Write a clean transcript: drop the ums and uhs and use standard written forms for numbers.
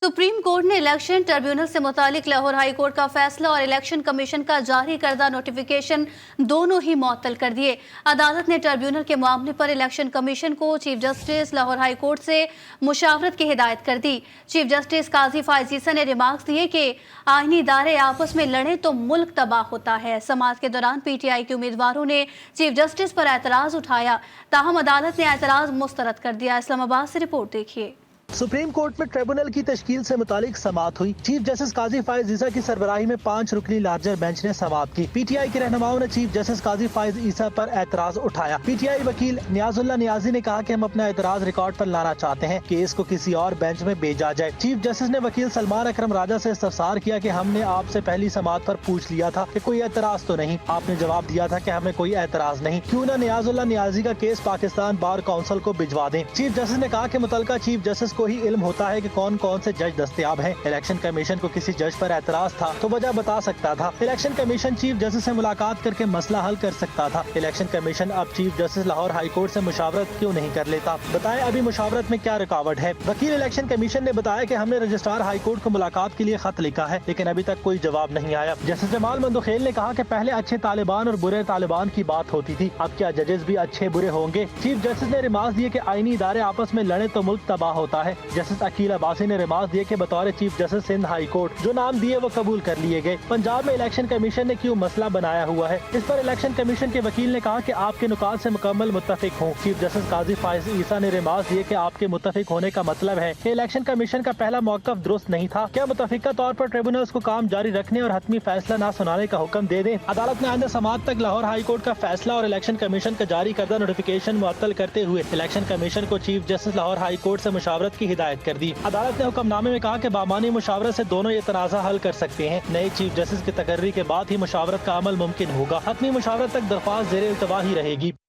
Supreme court ने election tribunal से मुतालिक लाहौर हाई कोर्ट का फैसला और इलेक्शन कमीशन का जारी करदा नोटिफिकेशन दोनों ही मुअत्तल कर दिए। अदालत ने ट्रिब्यूनल के मामले पर इलेक्शन कमीशन को chief justice Lahore high court से मुशावरत की हिदायत कर दी। चीफ जस्टिस काजी फायज ईसा ने रिमार्क्स दिए कि आईनी इदारे आपस में लड़े तो मुल्क तबाह होता है। समाअत के दौरान पीटीआई के उम्मीदवारों ने चीफ जस्टिस पर एतराज उठाया, ताहम अदालत ने एतराज मुस्तरद कर दिया। इस्लामाबाद से रिपोर्ट देखिए। सुप्रीम कोर्ट में ट्रिब्यूनल की तश्कील से मुतालिक समाअत हुई। चीफ जस्टिस काजी फायज ईसा की सरबराही में 5 रुकनी लार्जर बेंच ने समाअत की। पीटीआई के रहनुमाओं ने चीफ जस्टिस काजी फायज ईसा पर एतराज उठाया। पीटीआई वकील नियाजुल्लाह नियाजी ने कहा कि हम अपना एतराज रिकॉर्ड पर लाना चाहते हैं कि इसको किसी और बेंच में भेजा जाए। चीफ जस्टिस ने वकील सलमान अकरम राजा से इस्तफसार किया कि हमने आपसे पहली समाअत पर पूछ लिया था कि कोई एतराज तो नहीं। आपने जवाब दिया था कि हमें कोई एतराज नहीं, क्यों न नियाजुल्लाह नियाजी का केस पाकिस्तान बार काउंसिल को भिजवा दें। चीफ जस्टिस ने कहा कि मुतलका चीफ जस्टिस को ही इल्म होता है कि कौन कौन से जज दस्तयाब हैं। इलेक्शन कमीशन को किसी जज पर एतराज था तो वजह बता सकता था। इलेक्शन कमीशन चीफ जस्टिस से मुलाकात करके मसला हल कर सकता था। इलेक्शन कमीशन अब chief justice Lahore high court से मुशावरत क्यों नहीं कर लेता? बताएं अभी मुशावरत में क्या रुकावट है। वकील इलेक्शन कमीशन ने बताया कि हमने रजिस्ट्रार हाई कोर्ट को मुलाकात के लिए खत लिखा है, लेकिन अभी तक कोई जवाब नहीं आया। जस्टिस जमाल मंदोखेल ने कहा कि पहले अच्छे तालिबान और बुरे तालिबान की बात होती थी, अब क्या जजेस भी अच्छे बुरे होंगे? चीफ जस्टिस ने रिमार्क्स दिए कि आईनी इदारे आपस में लड़े तो मुल्क तबाह होता है। जस्टिस अकील अब्बासी ने रिमार्क्स दिए कि बतौर chief justice Sindh high court जो नाम दिए वो कबूल कर लिए गए। पंजाब में इलेक्शन कमीशन ने क्यों मसला बनाया हुआ है? इस पर इलेक्शन कमीशन के वकील ने कहा कि आपके नुकात से मुकम्मल मुत्तफिक हूँ। चीफ जस्टिस काजी फायज ईसा ने रिमार्क्स दिए कि आपके मुत्तफिक होने का मतलब है कि इलेक्शन कमीशन का पहला मौक़िफ़ दुरुस्त नहीं था। क्या मुतफिका तौर पर ट्रिब्यूनल्स को काम जारी रखने और हतमी फैसला न सुनाने का हुक्म दे दें? अदालत ने आइंदा समाअत तक लाहौर हाई कोर्ट का फैसला और इलेक्शन कमीशन का जारी करदा नोटिफिकेशन मुअत्तल करते हुए इलेक्शन कमीशन को chief justice Lahore high court से मुशावरत की हिदायत कर दी। अदालत ने हुक्मनामे में कहा कि बामानी मुशावरत से दोनों ये तनाज़ा हल कर सकते हैं। नए चीफ जस्टिस की तकर्री के बाद ही मुशावरत का अमल मुमकिन होगा। हतमी मुशावरत तक दरख्वास्त ज़ेर इल्तवा ही रहेगी।